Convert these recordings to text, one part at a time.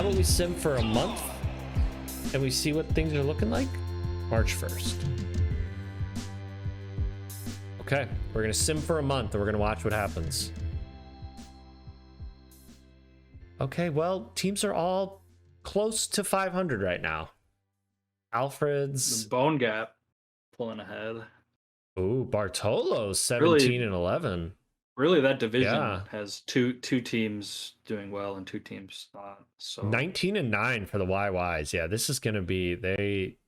How about we sim for a month and we see what things are looking like? March 1st. Okay, we're gonna sim for a month and we're gonna watch what happens. Okay, well, teams are all close to 500 right now. Alfred's The Bone Gap pulling ahead. Ooh, Bartolo's 17 Really- and 11. Really, that division Yeah. has two teams doing well and two teams not. So 19 and 9 for the YYs. Yeah, this is going to be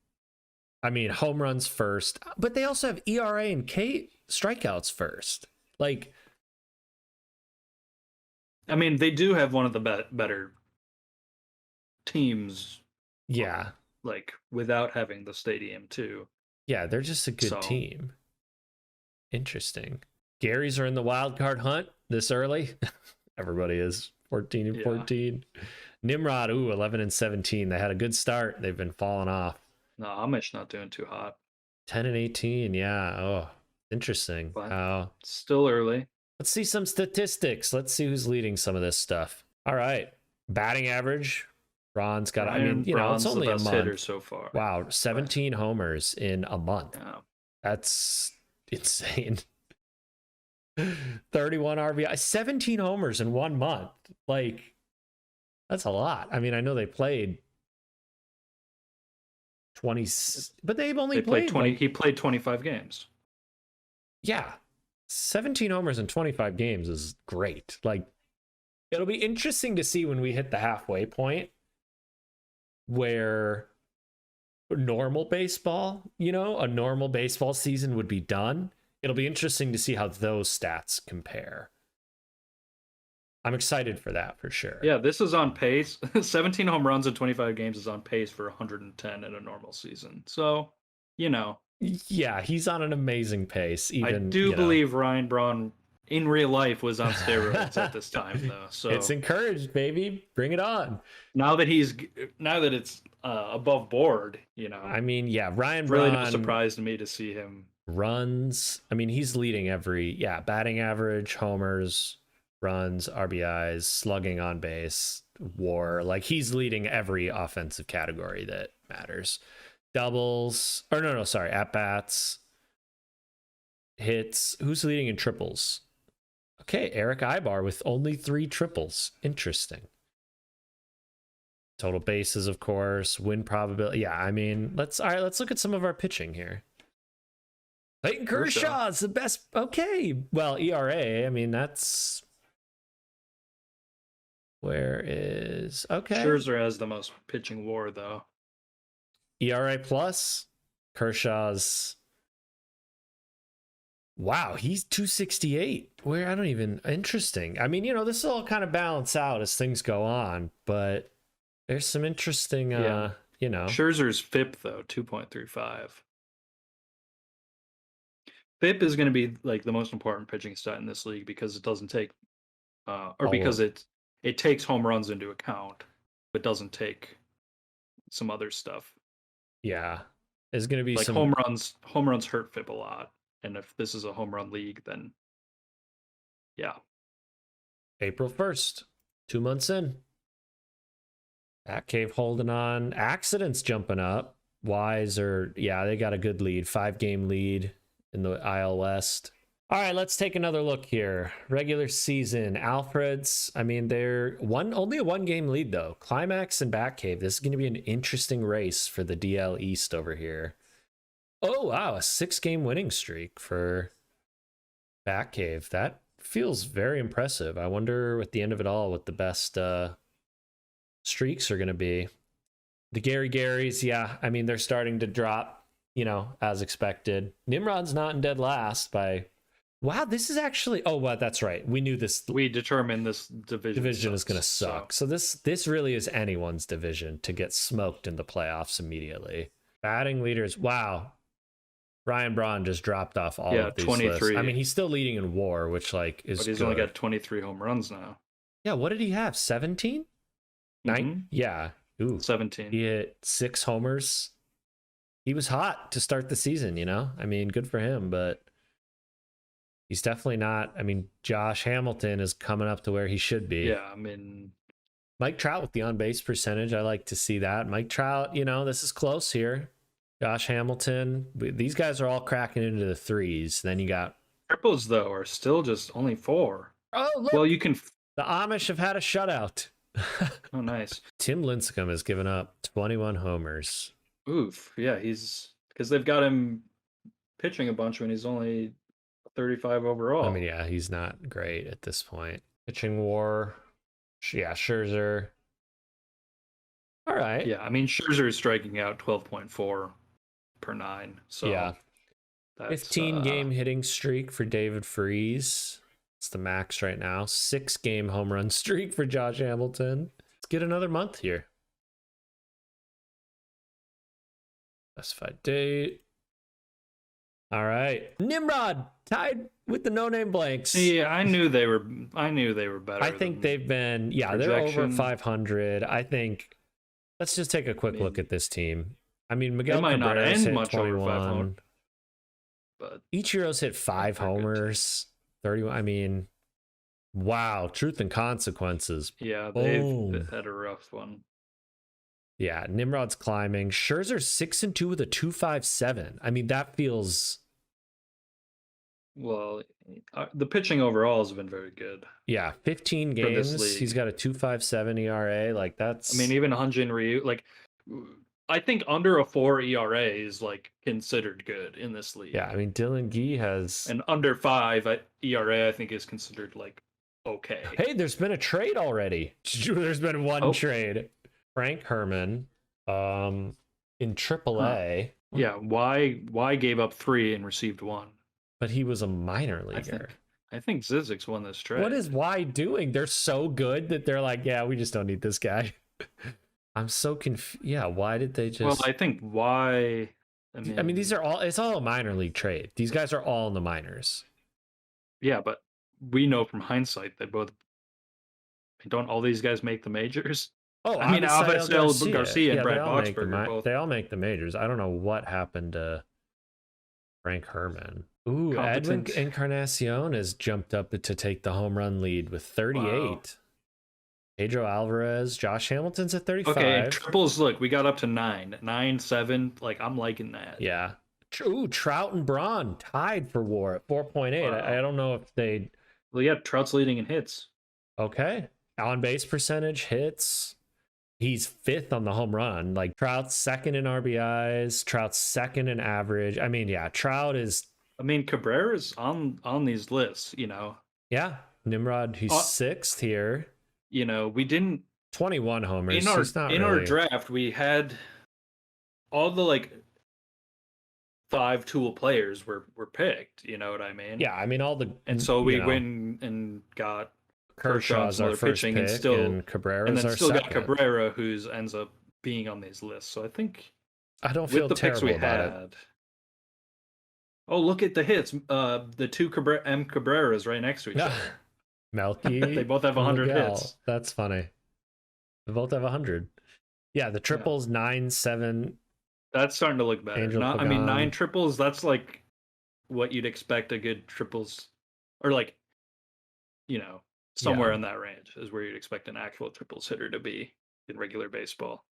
I mean, home runs first, but they also have ERA and K strikeouts first. Like, I mean, they do have one of the better teams. yeah. Like without having the stadium too. Yeah, they're just a good team. Interesting. Gary's are in the wild card hunt this early. Everybody is 14 and 14. Nimrod, 11 and 17. They had a good start. They've been falling off. No, Amish not doing too hot. 10 and 18. Yeah. Oh, interesting. But still early. Let's see some statistics. Let's see who's leading some of this stuff. All right. Batting average. Ron's got, it's only a month. Hitter so far. Wow. 17 homers in a month. Yeah. That's insane. 31 RBI, 17 homers in 1 month. Like, that's a lot. I mean, I know they played 20, but they've only played 20. He played 25 games. Yeah. 17 homers in 25 games is great. Like, it'll be interesting to see when we hit the halfway point where normal baseball, a normal baseball season would be done. It'll be interesting to see how those stats compare. I'm excited for that for sure. Yeah, this is on pace. 17 home runs in 25 games is on pace for 110 in a normal season. So, Yeah, he's on an amazing pace. Even, I do believe Ryan Braun in real life was on steroids at this time, though. So it's encouraged, baby. Bring it on. Now that it's above board, I mean, yeah, Ryan really Braun no surprise to me to see him. Runs. I mean, he's leading batting average, homers, runs, RBIs, slugging on base, WAR. Like, he's leading every offensive category that matters. Doubles, at bats, hits. Who's leading in triples? Okay, Eric Ibar with only 3 triples. Interesting. Total bases, of course. Win probability. Yeah, I mean, let's look at some of our pitching here. Clayton Kershaw's the best. Okay, well, ERA. I mean, that's where is Scherzer has the most pitching WAR though. ERA plus Kershaw's. Wow, he's 268. Interesting. I mean, this will all kind of balance out as things go on, but there's some interesting, Scherzer's FIP though, 2.35. FIP is going to be like the most important pitching stat in this league because it doesn't take, because it takes home runs into account, but doesn't take some other stuff. Yeah, there's going to be like some home runs. Home runs hurt FIP a lot. And if this is a home run league, then yeah. April 1st, 2 months in. Batcave holding on. Accidents jumping up. Wise they got a good lead. 5-game lead in the IL West. All right, let's take another look here. Regular season. Alfred's, I mean, they're only a 1-game lead, though. Climax and Batcave. This is going to be an interesting race for the DL East over here. Oh, wow, a 6-game winning streak for Batcave. That feels very impressive. I wonder at the end of it all what the best streaks are going to be. The Garys, yeah, I mean, they're starting to drop, as expected. Nimrod's not in dead last by... Wow, this is actually... Oh, well, that's right. We knew this... We determined this division is going to suck. So this really is anyone's division to get smoked in the playoffs immediately. Batting leaders, wow. Ryan Braun just dropped off all of these 23. lists. I mean, he's still leading in WAR, which is But he's only got 23 home runs now. Yeah, what did he have? 17? 9? Yeah. Ooh. 17. He hit 6 homers. He was hot to start the season, I mean, good for him, but he's definitely not. I mean, Josh Hamilton is coming up to where he should be. Yeah, I mean, Mike Trout with the on base percentage. I like to see that. Mike Trout, you know, this is close here. Josh Hamilton. These guys are all cracking into the threes. Then you got Triples, though, are still just only 4. oh look, Well, you can. the Amish have had a shutout. Oh, nice. Tim Lincecum has given up 21 homers. Oof. Yeah, he's because they've got him pitching a bunch when he's only 35 overall. I mean, yeah, he's not great at this point. Pitching war. Yeah, Scherzer. All right. Yeah, I mean, Scherzer is striking out 12.4 per 9. So yeah. that's, 15 game hitting streak for David Freese. It's the max right now. 6 game home run streak for Josh Hamilton. Let's get another month here. Specified date. All right. Nimrod tied with the no-name blanks. Yeah, I knew they were better. I think they've been, yeah, they're over 500. I think, let's just take a quick look at this team. I mean, Miguel might not Cabrera's end hit much 21. over 500, but Ichiro's hit 5 homers, 31. I mean, wow, truth and consequences. Yeah, Boom. they've had a rough one. Yeah, Nimrod's climbing. Scherzer 6-2 with a 2.57. I mean, that feels. Well, the pitching overall has been very good. Yeah, 15 games. He's got a 2.57 ERA. Like that's. I mean, even Hyun-Jin Ryu, like, I think under a 4 ERA is like considered good in this league. Yeah, I mean, Dylan Gee has. And under 5 ERA, I think is considered like okay. Hey, there's been a trade already. There's been one trade. Frank Herman, in AAA. Huh. Yeah, why gave up 3 and received 1? But he was a minor leaguer. I think Zizek's won this trade. What is Y doing? They're so good that they're like, yeah, we just don't need this guy. I'm so confused. Yeah, why did they just? Well, I think why. I mean, these are all. It's all a minor league trade. These guys are all in the minors. Yeah, but we know from hindsight that don't all these guys make the majors? Oh, I mean, Avisail Garcia and Brad Boxberger both. They all make the majors. I don't know what happened to Frank Herman. Ooh, Edwin Encarnacion has jumped up to take the home run lead with 38. Wow. Pedro Alvarez, Josh Hamilton's at 35. Okay, and triples, look, we got up to 9, 7. Like, I'm liking that. Yeah. Ooh, Trout and Braun tied for WAR at 4.8. Wow. I don't know if they. Well, yeah, Trout's leading in hits. Okay. On base percentage, hits. He's 5th on the home run. Like, Trout's 2nd in RBIs. Trout's 2nd in average. I mean, yeah, Trout is. I mean, Cabrera's on these lists, you know. Yeah. Nimrod, he's 6th here. You know, we didn't 21 homers. In our draft, we had all the like 5 tool players were picked. You know what I mean? Yeah, I mean and so we went and got Kershaw's our first pick, and Cabrera's and then our still second. Got Cabrera, who ends up being on these lists. So I think I don't feel with the picks we had. Oh, look at the hits! The 2 Cabreras right next to each other. Melky. They both have 100 hits. That's funny. They both have 100. Yeah, the triples 9, 7. That's starting to look better. I mean, 9 triples. That's like what you'd expect a good triples, or like, you know, somewhere in that range is where you'd expect an actual triples hitter to be in regular baseball.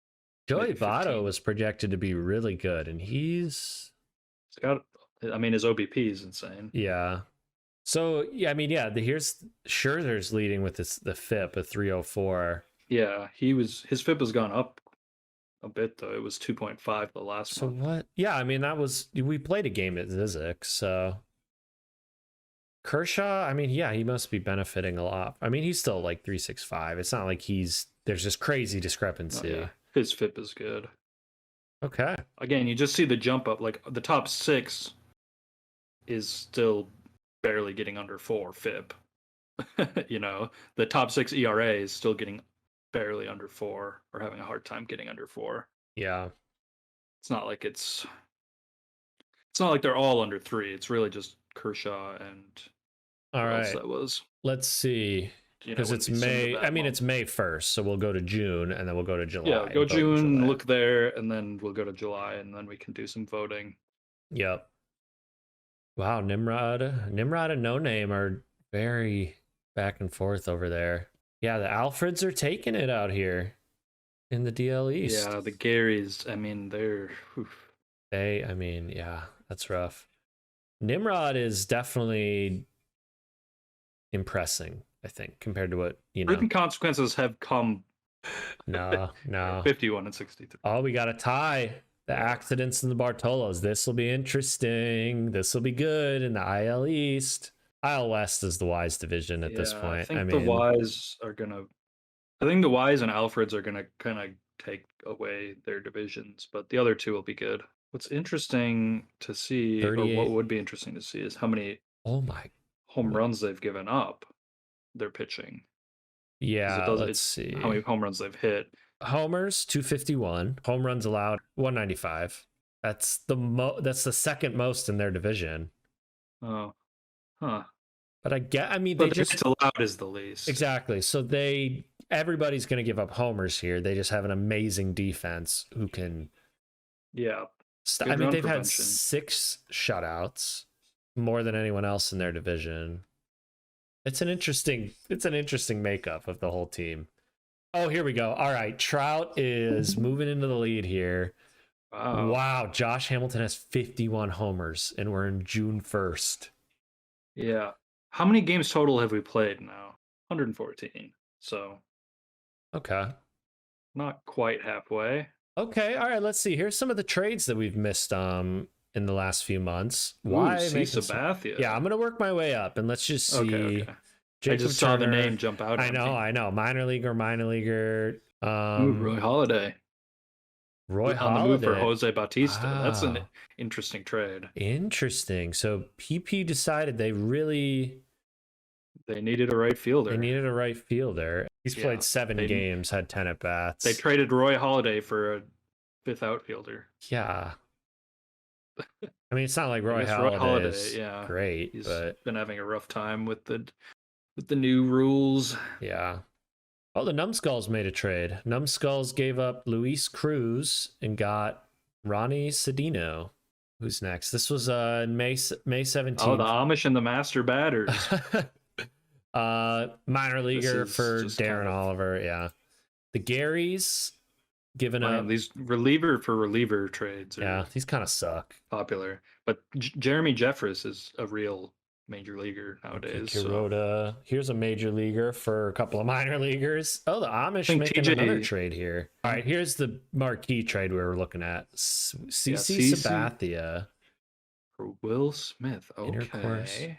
Joey Votto was projected to be really good, and he's got. I mean, his OBP is insane. Yeah. So, yeah, I mean, yeah, here's Scherzer's leading with the FIP of 304. Yeah, his FIP has gone up a bit, though. It was 2.5 the last month. So what? Yeah, I mean, we played a game at Zizek, so. Kershaw, I mean, yeah, he must be benefiting a lot. I mean, he's still like 365. It's not like there's this crazy discrepancy. Oh, yeah. His FIP is good. Okay. Again, you just see the jump up. Like, the top 6 is still barely getting under 4 FIP. You know, the top 6 ERA is still getting barely under 4, or having a hard time getting under 4. Yeah. It's not like they're all under 3. It's really just Kershaw and all right. That was. Let's see. Because it's May. I mean, it's May 1st, so we'll go to June and then we'll go to July. Yeah, go June, look there, and then we'll go to July, and then we can do some voting. Yep. Wow, Nimrod and No Name are very back and forth over there. Yeah, the Alfreds are taking it out here in the DL East. Yeah, the Garys. I mean, they're. Oof. I mean, yeah, that's rough. Nimrod is definitely impressing, I think, compared to what, Certain consequences have come. No. 51 and 63. Oh, we got a tie. The accidents and the Bartolos. This will be interesting. This will be good in the IL East. IL West is the Wise division at this point. I think the Wise are gonna. I think the Wise and Alfreds are gonna kind of take away their divisions, but the other two will be good. What's interesting to see, or what would be interesting to see, is how many home runs they've given up. Their pitching. Yeah, let's see how many home runs they've hit. Homers 251, home runs allowed 195. That's the second most in their division. Oh, huh. But but just allowed is the least. Exactly. So everybody's going to give up homers here. They just have an amazing defense who can. Yeah. They've had 6 shutouts, more than anyone else in their division. It's an interesting makeup of the whole team. Oh, here we go. All right, Trout is moving into the lead here. Wow, Josh Hamilton has 51 homers, and we're in June 1st. Yeah. How many games total have we played now? 114. So. Okay. Not quite halfway. Okay, all right, let's see. Here's some of the trades that we've missed in the last few months. Why Sabathia? Yeah, I'm going to work my way up, and let's just see. Okay. I just saw the name jump out. I know. Minor leaguer. Roy Halladay. On the move for Jose Bautista. Wow. That's an interesting trade. Interesting. So PP decided they needed a right fielder. He's played 7 games, had 10 at bats. They traded Roy Halladay for a 5th outfielder. Yeah. I mean, it's not like Roy Halladay is great. He's but been having a rough time with the new rules. Yeah. Oh, the Numbskulls made a trade. Numbskulls gave up Luis Cruz and got Ronnie Cedeno. Who's next? This was May 17th. Oh, the Amish and the Master Batters. Minor leaguer for Darren Oliver. Yeah. The Garys giving up these reliever for reliever trades. These kind of suck. Popular. But Jeremy Jeffress is a real major leaguer nowadays. Kuroda. Here's a major leaguer for a couple of minor leaguers. Oh, the Amish making another trade here. All right, here's the marquee trade we were looking at. CC Sabathia for Will Smith. Okay.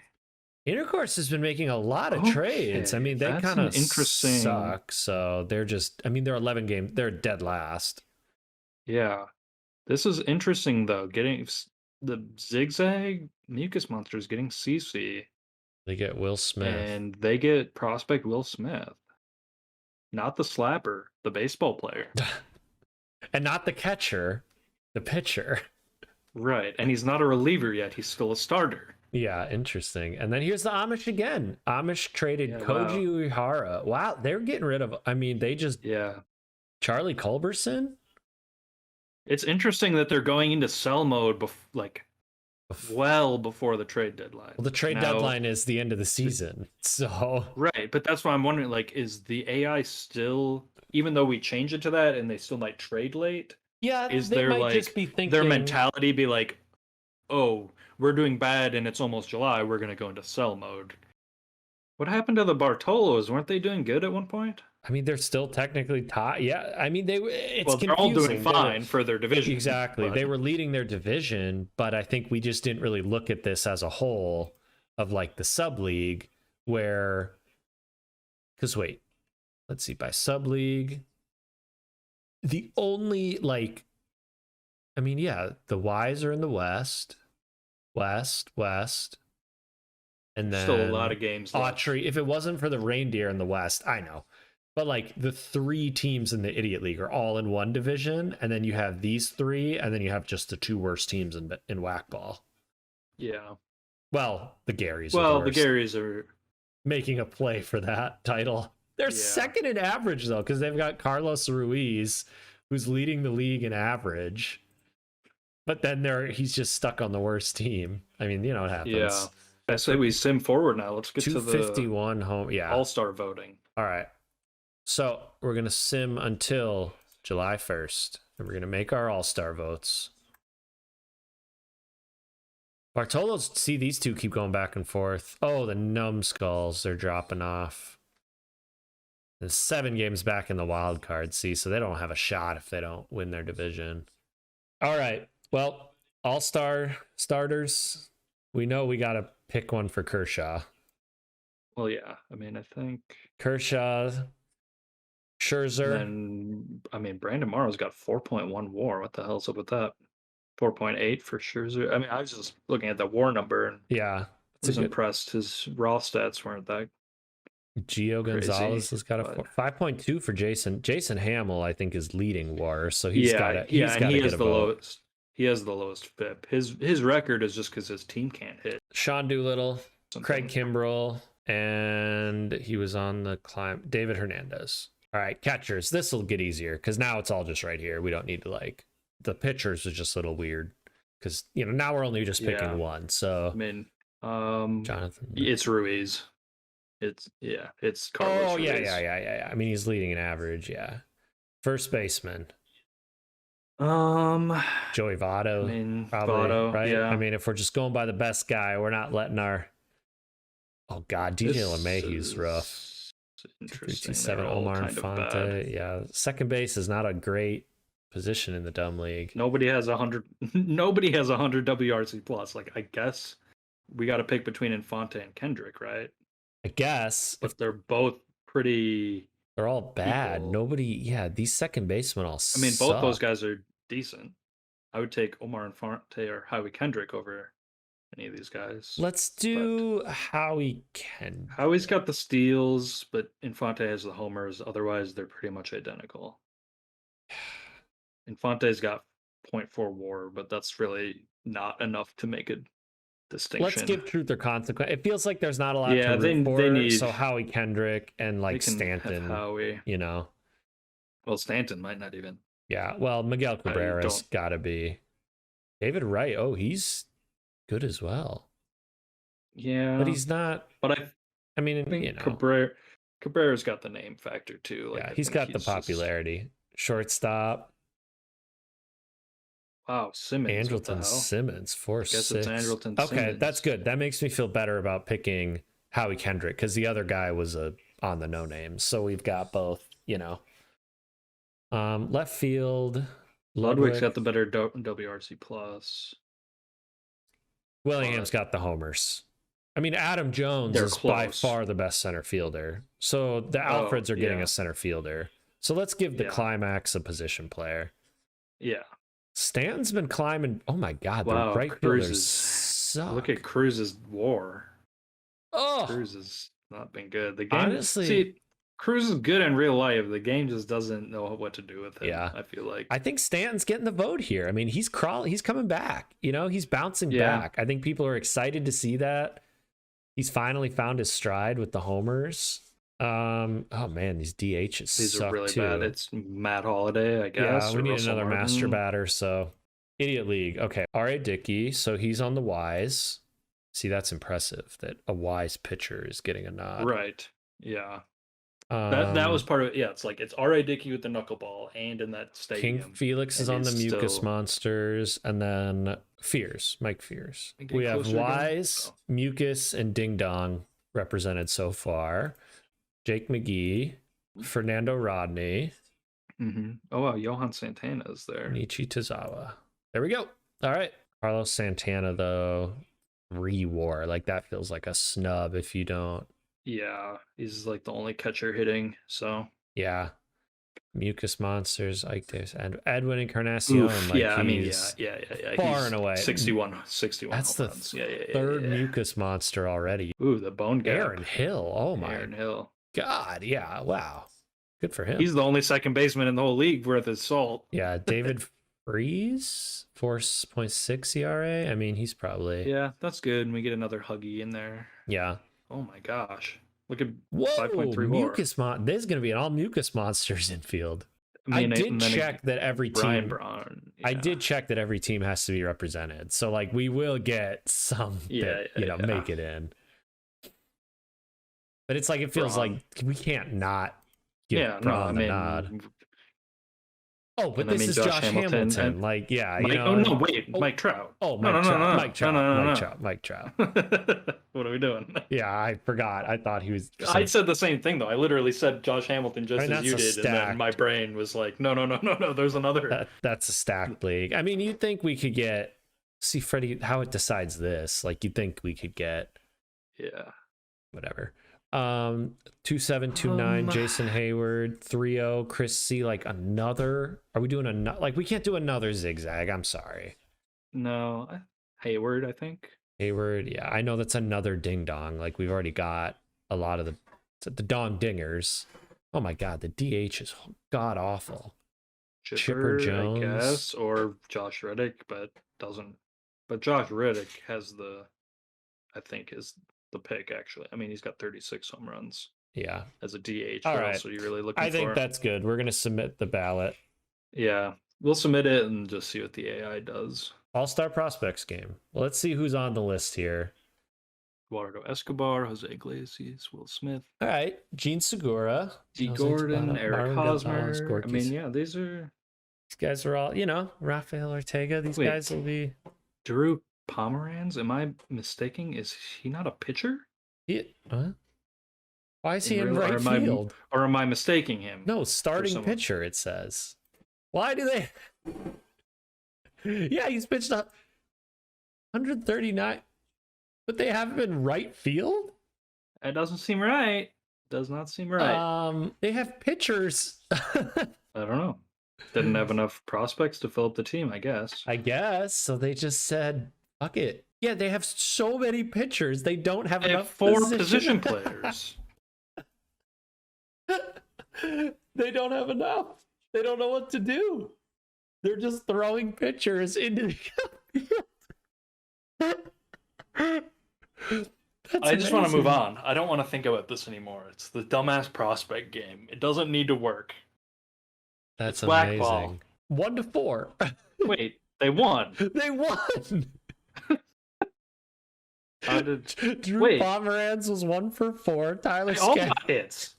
Intercourse has been making a lot of trades. I mean, they kind of suck. So they're they're 11 games. They're dead last. Yeah. This is interesting, though. Getting the Zigzag Mucus Monsters getting CC. They get Will Smith. And they get prospect Will Smith. Not the slapper, the baseball player. And not the catcher, the pitcher. Right. And he's not a reliever yet. He's still a starter. Yeah, interesting. And then here's the Amish again. Amish traded Koji Uehara. Wow, they're getting rid of. They just. Yeah. Charlie Culberson. It's interesting that they're going into sell mode well before the trade deadline. Well, the trade deadline is the end of the season, so. Right, but that's why I'm wondering. Is the AI still, even though we change it to that, and they still might trade late? Yeah, is there just be thinking their mentality be like, oh, we're doing bad and it's almost July, we're going to go into sell mode. What happened to the Bartolos? Weren't they doing good at one point? They're still technically tied. Yeah, they're all doing fine for their division. Exactly. They were leading their division, but I think we just didn't really look at this as a whole of the sub-league where... Because wait, let's see, by sub-league, the only, the Wise are in the West. And then still a lot of games left. Autry, if it wasn't for the Reindeer in the West, I know. But the 3 teams in the Idiot League are all in one division, and then you have these 3, and then you have just the 2 worst teams in Wackball. Yeah. Well, the Garys. Well, the Garys are making a play for that title. They're second in average though, because they've got Carlos Ruiz, who's leading the league in average. But then he's just stuck on the worst team. It happens. Yeah. I say we sim forward now. Let's get to the 251 home. Yeah. All-Star voting. All right. So we're going to sim until July 1st. And we're going to make our all-star votes. Bartolo's, see, these two keep going back and forth. Oh, the numbskulls, they're dropping off. And 7 games back in the wild card, see, so they don't have a shot if they don't win their division. All right, well, all-star starters, we know we got to pick one for Kershaw. Well, yeah, I mean, I think Kershaw, Scherzer. then, I mean, Brandon Morrow's got 4.1 WAR. What the hell's up with that? 4.8 for Scherzer. I mean, I was just looking at the WAR number and Yeah, I was impressed. His raw stats weren't that. Gio Gonzalez has got a 5.2 for Jason. Jason Hamill, I think, is leading WAR, so he's got to. He has the lowest. He has the lowest FIP. His record is just because his team can't hit. Sean Doolittle, Craig Kimbrell, and he was on the climb. David Hernandez. All right, catchers. This will get easier because now it's all just right here. We don't need to like. The pitchers is just a little weird because now we're only just picking one. So I mean, Jonathan, it's Ruiz. It's Carlos. Ruiz. Yeah. I mean, he's leading an average. Yeah, first baseman. Joey Votto. I mean, probably, Votto, right? Yeah. I mean, if we're just going by the best guy, we're not letting our. Oh God, DJ LeMahieu's rough. Interesting. 7 Omar Infante. Yeah, second base is not a great position in the dumb league. Nobody has 100. Nobody has 100 WRC plus. Like, I guess we got to pick between Infante and Kendrick, right? I guess, but they're both pretty. They're all bad. Equal. Nobody. Yeah, these second basemen all. I mean, both those guys are decent. I would take Omar Infante or Howie Kendrick over any of these guys. Let's do Howie Kendrick. Howie's got the steals, but Infante has the homers. Otherwise, they're pretty much identical. Infante's got 0.4 WAR, but that's really not enough to make a distinction. Let's give truth or consequence. It feels like there's not a lot to root for. They need, so Howie Kendrick and like Stanton. Howie. Well, Stanton might not even. Yeah. Well, Miguel Cabrera's got to be. David Wright. Oh, he's good as well. Yeah, but he's not. But I mean, Cabrera's got the name factor too. Like, yeah, he's got the popularity. Shortstop. Wow, Simmons. Andrelton Simmons, 4-6. I guess it's Andrelton Simmons. Okay, that's good. That makes me feel better about picking Howie Kendrick because the other guy was on the no names. So we've got both, Left field. Ludwig's got the better WRC plus. Willingham's got the homers. I mean, Adam Jones is by far the best center fielder. So the Alfreds are getting a center fielder. So let's give the climax a position player. Yeah. Stanton's been climbing. Oh my God, the right fielders suck. Look at Cruz's WAR. Oh, Cruz has not been good. The game, honestly, Cruz is good in real life. The game just doesn't know what to do with him. Yeah, I feel like. I think Stanton's getting the vote here. I mean, he's coming back. He's bouncing back. I think people are excited to see that. He's finally found his stride with the homers. Oh man, these DHs these suck are really too. bad. It's Matt Holiday, I guess. Yeah, we need another master batter. So, Idiot League. Okay, R.A. Dickey. So he's on the Wise. See, that's impressive that a Wise pitcher is getting a nod. Right. Yeah. That was part of it. Yeah, it's like it's R.A. Dickey with the knuckleball and in that stadium. King Felix is on the Mucus Monsters, and then Mike Fears. We have Wise, Mucus, and Ding Dong represented so far. Jake McGee, Fernando Rodney. Mm-hmm. Oh, wow. Johan Santana is there. Nichi Tazawa. There we go. All right. Carlos Santana, though, re-war. Like, that feels like a snub if you don't. Yeah. He's like the only catcher hitting. So, yeah. Mucus Monsters, Ike Davis, and Edwin Encarnacion. Oof, yeah, I mean, yeah. Far he's and away. 61. That's the third Mucus Monster already. Ooh, the bone gap. Aaron Hill. Oh, my. Aaron Hill. God, yeah, wow. Good for him. He's the only second baseman in the whole league worth his salt. Yeah, David Freese, 4.6 ERA. I mean, he's probably... Yeah, that's good. And we get another Huggy in there. Yeah. Oh, my gosh. Look at 5.3 Mucus This is going to be an all Mucus Monsters infield. I did check that every team... Braun, yeah. I did check that every team has to be represented. So, like, we will get some that, make it in. But it's like, it feels like we can't not give Braun the nod. Oh, but this is Josh Hamilton. Like, yeah, Mike, you know. No, wait, Mike Trout. Oh, Mike Trout. Mike Trout. What are we doing? Yeah, I forgot. I thought he was. I said the same thing though. I literally said Josh Hamilton just as you did, and then my brain was like, no. There's another. That's a stacked league. I mean, you'd think we could get. See, Freddie, how it decides this. Like, you'd think we could get. Yeah. Whatever. 2729 Jason Hayward, 30 Chris C. Like another. Are we doing another? Like, we can't do another zigzag. I'm sorry. No, Hayward, I think. Hayward, yeah, I know that's another ding dong. Like, we've already got a lot of the dong dingers. Oh my god, the DH is god awful. Chipper Jones, I guess, or Josh Reddick, but doesn't. But Josh Reddick has I think is the pick actually. I mean, he's got 36 home runs. Yeah, as a DH. All what right. else are you really looking for? I think that's good. We're gonna submit the ballot. Yeah, we'll submit it and just see what the AI does. All-Star Prospects game. Well, let's see who's on the list here. Eduardo Escobar, Jose Iglesias, Will Smith. All right, Gene Segura, D. Gordon, Eric Hosmer. I mean, yeah, these guys are all, Rafael Ortega. These guys will be. Drew Pomeranz. Am I mistaken? Is he not a pitcher? What? Why is he in right field? Or am I mistaking him? No, starting pitcher, it says. Why do they? Yeah, he's pitched up 139, but they have him in right field? That doesn't seem right. Does not seem right. They have pitchers. I don't know. Didn't have enough prospects to fill up the team, I guess. So they just said, fuck it. Yeah, they have so many pitchers. They don't have enough. 4 position players. They don't have enough. They don't know what to do. They're just throwing pitchers into the I just want to move on. I don't want to think about this anymore. It's the dumbass prospect game. It doesn't need to work. That's amazing. Wackball. 1-4. Wait, they won. They won. Drew Pomeranz was 1 for 4. Tyler all got hits.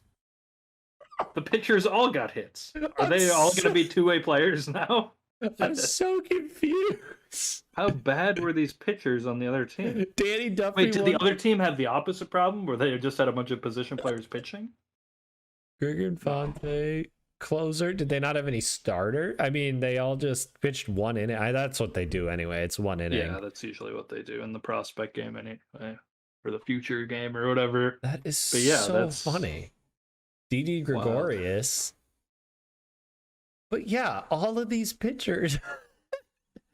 The pitchers all got hits. Are they all going to be two-way players now? I'm so confused. How bad were these pitchers on the other team? Danny Duffy. Wait, did the other team have the opposite problem where they just had a bunch of position players pitching? Greg Infante, closer. Did they not have any starter? I mean, they all just pitched 1 inning. That's what they do anyway. It's 1 inning. Yeah, that's usually what they do in the prospect game anyway, or the future game or whatever. That is so funny. Didi Gregorius. Wow. But yeah, all of these pitchers.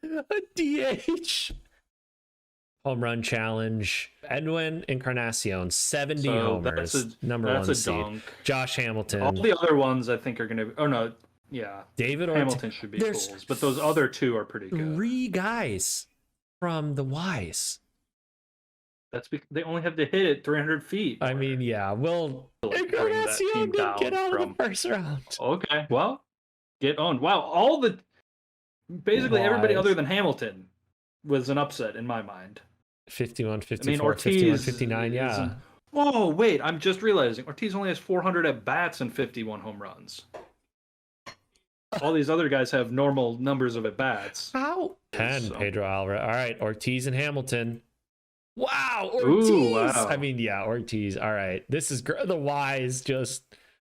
A DH. Home run challenge. Edwin Encarnacion, 70 homers. Number 1 seed. Dunk. Josh Hamilton. All the other ones I think are going to be. Oh, no. Yeah. David Hamilton should be fools. But those other 2 are pretty good. 3 guys from the Ys. That's because they only have to hit it 300 feet. I mean, yeah. Encarnacion didn't get out of the first round. Okay. Well, get on. Wow. Basically everybody other than Hamilton was an upset in my mind. 51, 54, 51, 59, yeah. Whoa, wait, I'm just realizing Ortiz only has 400 at bats and 51 home runs. All these other guys have normal numbers of at bats. How? 10, Pedro Alvarez. All right, Ortiz and Hamilton. Wow, Ortiz. Ooh, wow. I mean, yeah, Ortiz. All right, this is the Y's just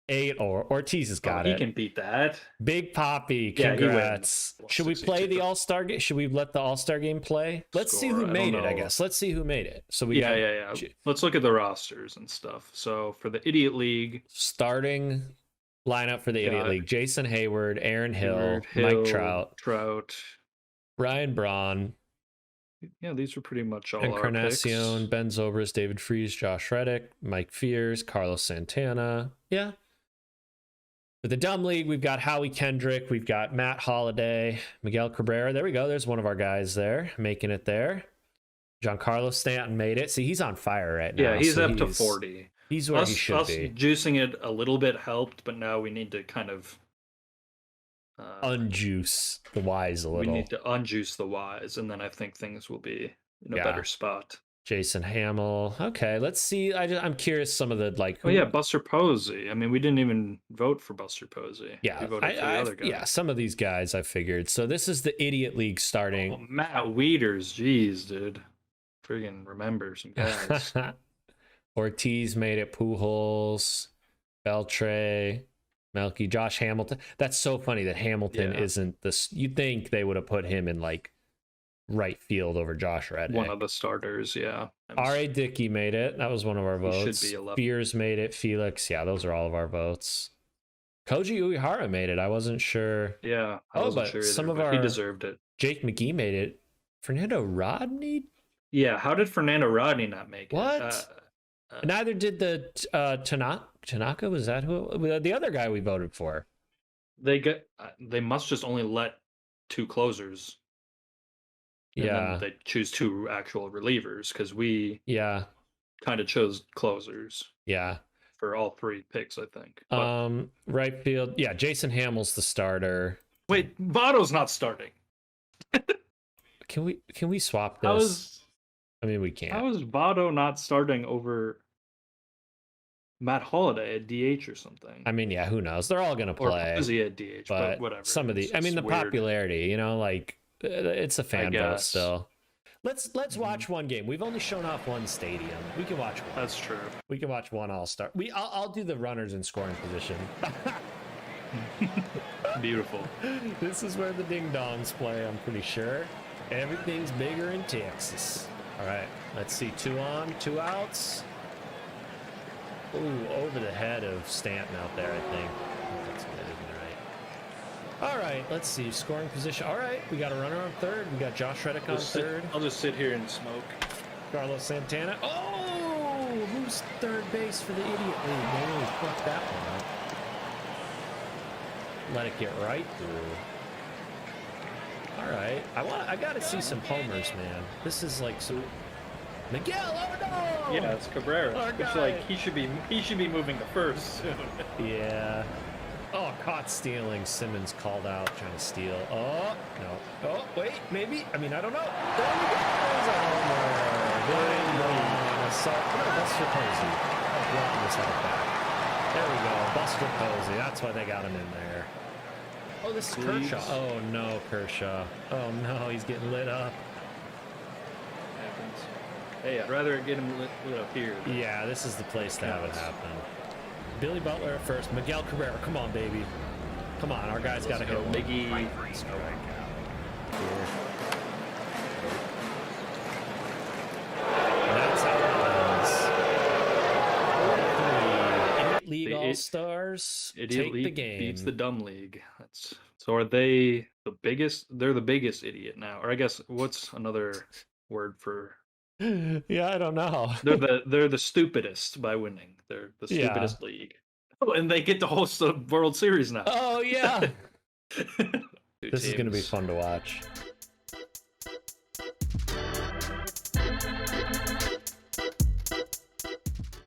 8 or Ortiz has got it. He can beat that. Big Poppy, congrats. Should we play the All-Star game? Should we let the All-Star game play? Let's see who made it, I guess. Let's see who made it. So we yeah. Let's look at the rosters and stuff. So for the Idiot League, starting lineup for the Idiot League: Jason Hayward, Aaron Hill, Mike Trout, Ryan Braun. Yeah, these are pretty much all Encarnacion, our picks. Ben Zobrist, David Freese, Josh Reddick, Mike Fears, Carlos Santana. Yeah. For the Dumb League, we've got Howie Kendrick, we've got Matt Holliday, Miguel Cabrera. There we go. There's one of our guys there, making it there. Giancarlo Stanton made it. See, he's on fire right now. Yeah, he's up to 40. He's where he should be. Juicing it a little bit helped, but now we need to kind of unjuice the Ys a little. We need to unjuice the Ys, and then I think things will be in a better spot. Jason Hamill. Okay, let's see. I'm curious some of the like. Oh yeah, Buster Posey. I mean, we didn't even vote for Buster Posey. Yeah, we voted for the other guy. Yeah, some of these guys I figured. So this is the Idiot League starting. Oh, Matt Wieters, jeez, dude. Friggin' remember some guys. Ortiz made it. Pujols, Beltre, Melky, Josh Hamilton. That's so funny that Hamilton isn't this. You'd think they would have put him in like right field over Josh Reddick. One of the starters, yeah. R.A. Dickey made it. That was one of our votes. Should be 11. Spears made it. Felix. Yeah, those are all of our votes. Koji Uehara made it. I wasn't sure. Yeah, I wasn't sure either, some of but our he deserved it. Jake McGee made it. Fernando Rodney? Yeah, how did Fernando Rodney not make it? What? Neither did the Tanaka. Was that who? The other guy we voted for. They must just only let 2 closers. And then they choose 2 actual relievers because we kind of chose closers. Yeah. For all 3 picks, I think. But, right field. Yeah, Jason Hamill's the starter. Wait, Votto's not starting. Can we swap this? I mean, we can't. How is Votto not starting over Matt Holliday at DH or something? I mean, yeah, who knows? They're all going to play. Or is he at DH? But whatever. Some of the, I mean, the popularity, like it's a fan vote still. Let's watch one game. We've only shown off one stadium. We can watch one. That's true. We can watch one All-Star. I'll do the runners in scoring position. Beautiful. This is where the ding dongs play, I'm pretty sure. Everything's bigger in Texas. All right, let's see. 2 on, 2 outs. Ooh, over the head of Stanton out there, I think. That's good, right? All right, let's see. Scoring position. All right, we got a runner on third. We got Josh Reddick on third. I'll just sit here and smoke. Carlos Santana. Oh, who's third base for the Idiot League? They really fucked that one up. Let it get right through. All right, I gotta see some homers, man. This is like some Miguel. Oh no! Yeah, it's Cabrera. It's like he should be moving to first soon. Yeah. Oh, caught stealing. Simmons called out trying to steal. Oh no. Oh wait, maybe. I mean, I don't know. There we go. There's a homer. Buster Posey. Welcome this out back. There we go. Buster Posey. That's why they got him in there. Oh, this is Kershaw. Oh, no, Kershaw. Oh, no, he's getting lit up. Happens. Hey, I'd rather get him lit up here. Yeah, this is the place to have it happen. Billy Butler at first. Miguel Cabrera. Come on, baby. Come on, our guy's got to hit one. Miggy. That's how it ends. League All-Stars take the game. Beats the dumb league. So are they the biggest? They're the biggest idiot now. Or I guess what's another word for? Yeah, I don't know. They're the stupidest by winning. They're the stupidest league. Oh, and they get to host the World Series now. Oh yeah. This is going to be fun to watch.